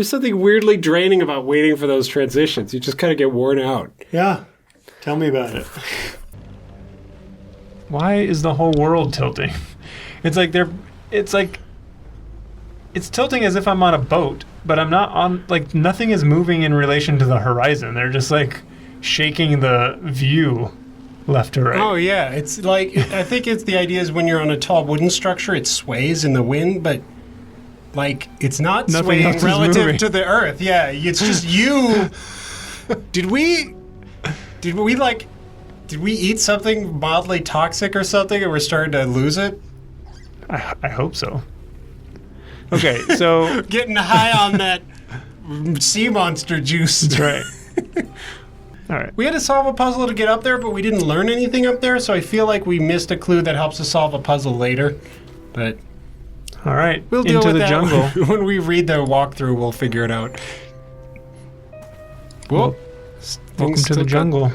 There's something weirdly draining about waiting for those transitions. You just kind of get worn out. Yeah. Tell me about it. Why is the whole world tilting? It's tilting as if I'm on a boat, but I'm not on, like, nothing is moving in relation to the horizon. They're just, like, shaking the view left to right. Oh, yeah. It's like, I think it's the idea is when you're on a tall wooden structure, it sways in the wind, but, like, it's not Nothing swaying else is relative moving. to the earth. Yeah, it's just you. Did we eat something mildly toxic or something and we're starting to lose it? I hope so. Okay, so... Getting high on that sea monster juice. That's right. All right. We had to solve a puzzle to get up there, but we didn't learn anything up there, so I feel like we missed a clue that helps us solve a puzzle later. But All right, we'll deal into with the that jungle. when we read the walkzough. We'll figure it out. Whoa! Welcome to the jungle.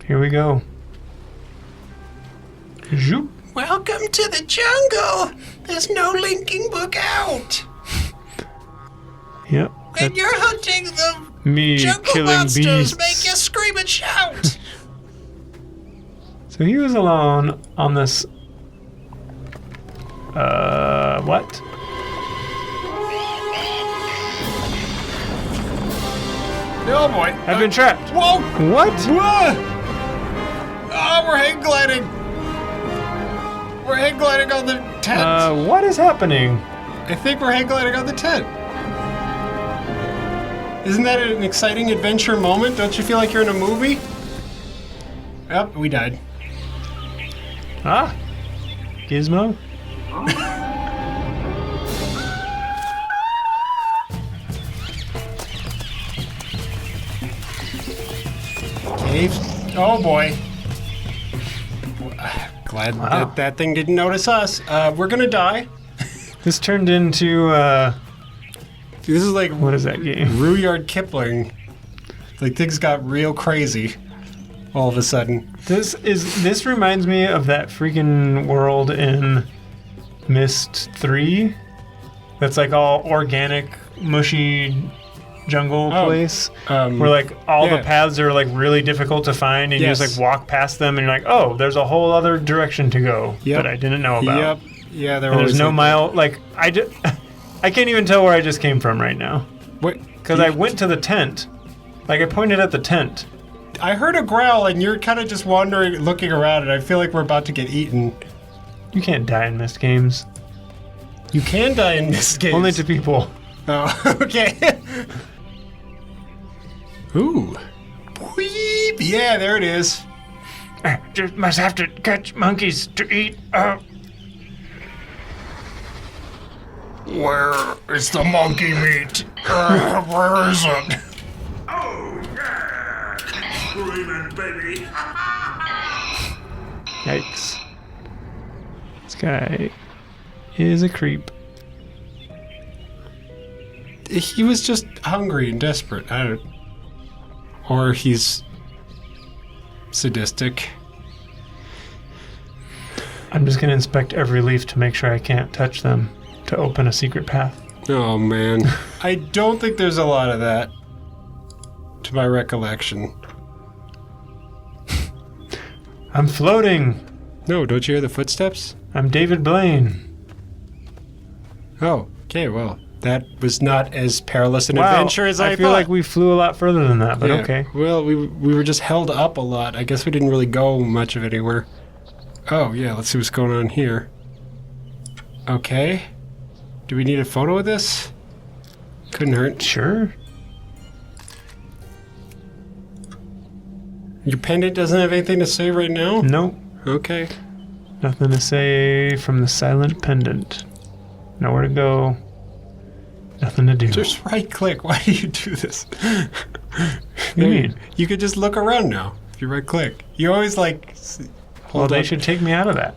Here we go. Zoop. Welcome to the jungle. There's no linking book out. Yep. And you're hunting the Me jungle killing monsters. beasts. Make you scream and shout. So he was alone on this. What? Oh boy! I've been trapped. Whoa! What? Whoa! Oh, we're hang gliding. We're hang gliding on the tent. What is happening? I think we're hang gliding on the tent. Isn't that an exciting adventure moment? Don't you feel like you're in a movie? Yep, we died. Ah, Gizmo. Cave. Oh boy. Glad Wow. that thing didn't notice us. We're gonna die. This turned into This is like what is that game? Rudyard Kipling. Like things got real crazy all of a sudden. This reminds me of that freaking world in Myst 3. That's like all organic, mushy jungle place where like all the paths are like really difficult to find and you just like walk past them and you're like, oh, there's a whole other direction to go that I didn't know about. Yep. Yeah, There's no mile. Like I can't even tell where I just came from right now. What? Because I went to the tent. Like I pointed at the tent. I heard a growl and you're kind of just wandering, looking around, and I feel like we're about to get eaten. You can't die in Myst games. You can die in this game. Only to people. Oh, okay. Ooh. Weep. Yeah, there it is. Just must have to catch monkeys to eat. Where is the monkey meat? Where is it? Oh, yeah! Screaming baby! Yikes. This guy is a creep. He was just hungry and desperate. Or he's sadistic. I'm just gonna inspect every leaf to make sure I can't touch them to open a secret path. Oh, man. I don't think there's a lot of that, to my recollection. I'm floating! No, don't you hear the footsteps? I'm David Blaine. Oh, okay, well, that was not as perilous an adventure as I feel thought. like we flew a lot further than that, but Yeah, okay. Well, we were just held up a lot. I guess we didn't really go much of anywhere. Oh, yeah, let's see what's going on here. Okay. Do we need a photo of this? Couldn't hurt. Sure. Your pendant doesn't have anything to say right now? Nope. Okay. Nothing to say from the silent pendant. Nowhere to go. Nothing to do. Just right click. Why do you do this? What do you mean? You could just look around now if you right click. You always like... Well, they should take me out of that.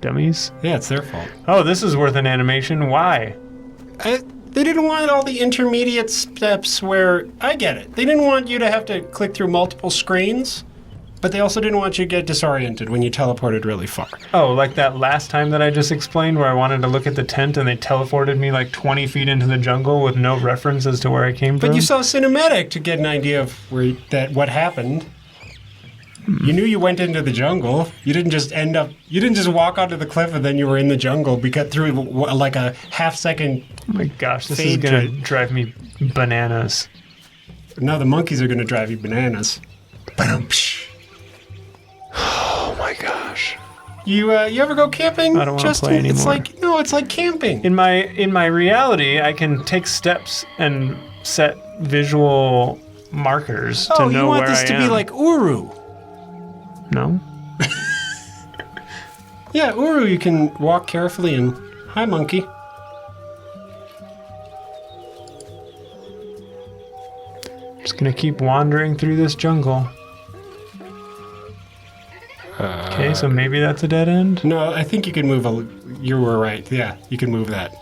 Dummies. Yeah, it's their fault. Oh, this is worth an animation. Why? They didn't want all the intermediate steps where... I get it. They didn't want you to have to click through multiple screens. But they also didn't want you to get disoriented when you teleported really far. Oh, like that last time that I just explained where I wanted to look at the tent and they teleported me like 20 feet into the jungle with no reference as to where I came from? But you saw cinematic to get an idea of what happened. You knew you went into the jungle. You didn't just walk onto the cliff and then you were in the jungle because through like a half-second. Oh my gosh, this is fade going to- to drive me bananas. Now the monkeys are going to drive you bananas. Ba-dum-psh. Oh my gosh. You ever go camping? I don't wanna Justin? play It's anymore. it's like camping. In my reality, I can take steps and set visual markers to know you want where this I to am. be like Uru. No? Yeah, Uru, you can walk carefully and hi, monkey. Just gonna keep wandering through this jungle. Okay, so maybe that's a dead end? No, I think you can move. You were right. Yeah, you can move that.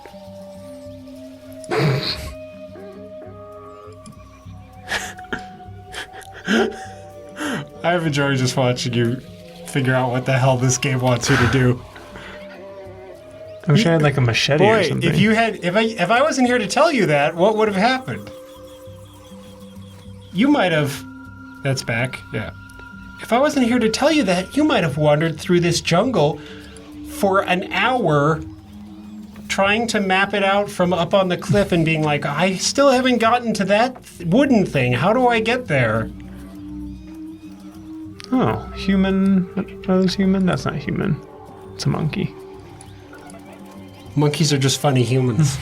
I've enjoyed just watching you figure out what the hell this game wants you to do. I wish I had like a machete or Boy, something. if I wasn't here to tell you that, what would have happened? You might have. That's back. Yeah. If I wasn't here to tell you that, you might have wandered through this jungle for an hour trying to map it out from up on the cliff and being like, I still haven't gotten to that wooden thing. How do I get there? Oh, human. Are those human? That's not human. It's a monkey. Monkeys are just funny humans.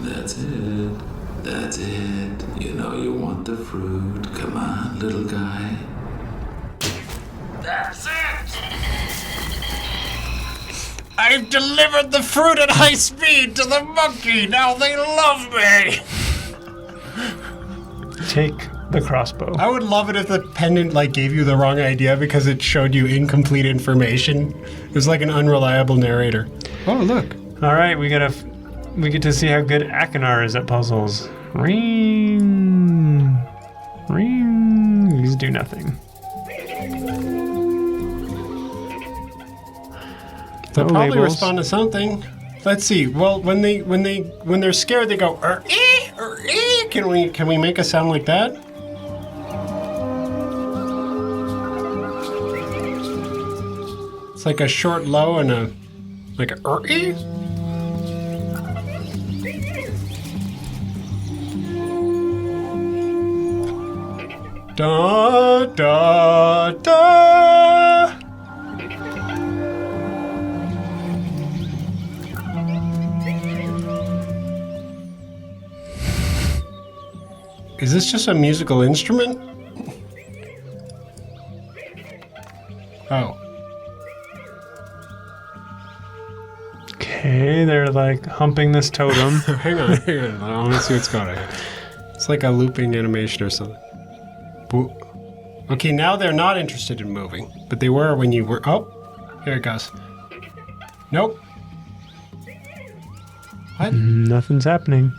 That's it. That's it. You know you want the fruit. Come on, little guy. That's it! I've delivered the fruit at high speed to the monkey. Now they love me. Take the crossbow. I would love it if the pendant gave you the wrong idea because it showed you incomplete information. It was like an unreliable narrator. Oh, look. All right, we get to see how good Akinar is at puzzles. Ring, ring. These do nothing. They'll No probably labels. respond to something. Let's see. Well, when they're scared, they go er-ee, er-ee. Can we make a sound like that? It's like a short low and a er-ee. Da da da. Is this just a musical instrument? Oh. Okay, they're like humping this totem. hang on. I want to see what's going on. It's like a looping animation or something. Okay, now they're not interested in moving, but they were when you were. Oh, here it goes. Nope. What? Nothing's happening.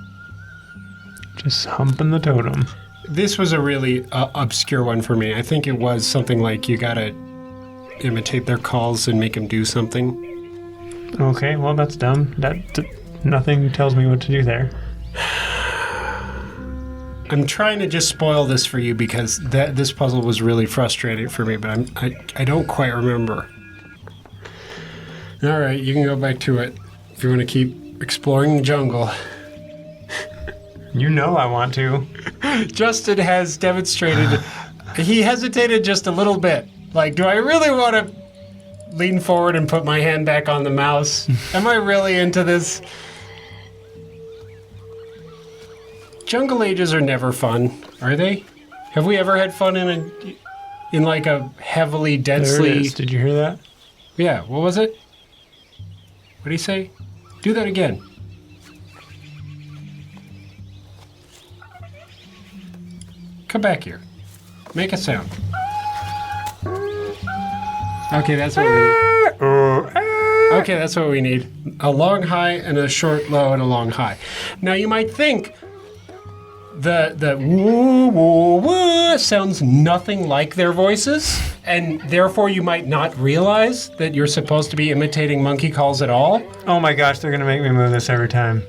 Just humping the totem. This was a really obscure one for me. I think it was something like you gotta imitate their calls and make them do something. Okay, well that's dumb. Nothing tells me what to do there. I'm trying to just spoil this for you because this puzzle was really frustrating for me, but I don't quite remember. All right, you can go back to it if you want to keep exploring the jungle. You know I want to. Justin has demonstrated he hesitated just a little bit. Like, do I really want to lean forward and put my hand back on the mouse? Am I really into this? Jungle Ages are never fun, are they? Have we ever had fun in like a heavily There it densely? is. Did you hear that? Yeah. What was it? What did he say? Do that again. Come back here. Make a sound. Okay, that's what we need. Okay, that's what we need. A long high and a short low and a long high. Now you might think the woo woo woo sounds nothing like their voices, and therefore you might not realize that you're supposed to be imitating monkey calls at all. Oh my gosh, they're gonna make me move this every time.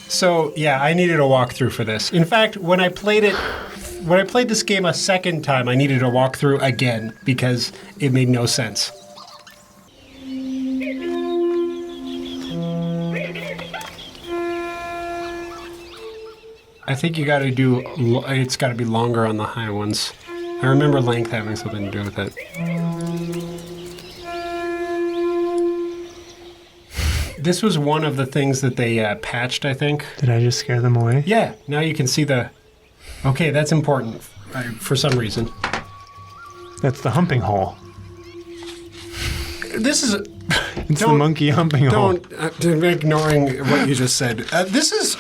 So yeah, I needed a walkthrough for this. In fact, when I played this game a second time, I needed a walkthrough again because it made no sense. I think you got to do. It's got to be longer on the high ones. I remember length having something to do with it. This was one of the things that they patched, I think. Did I just scare them away? Yeah, now you can see the... Okay, that's important for some reason. That's the humping hole. This is... It's the monkey humping hole. Don't... ignoring what you just said. This is...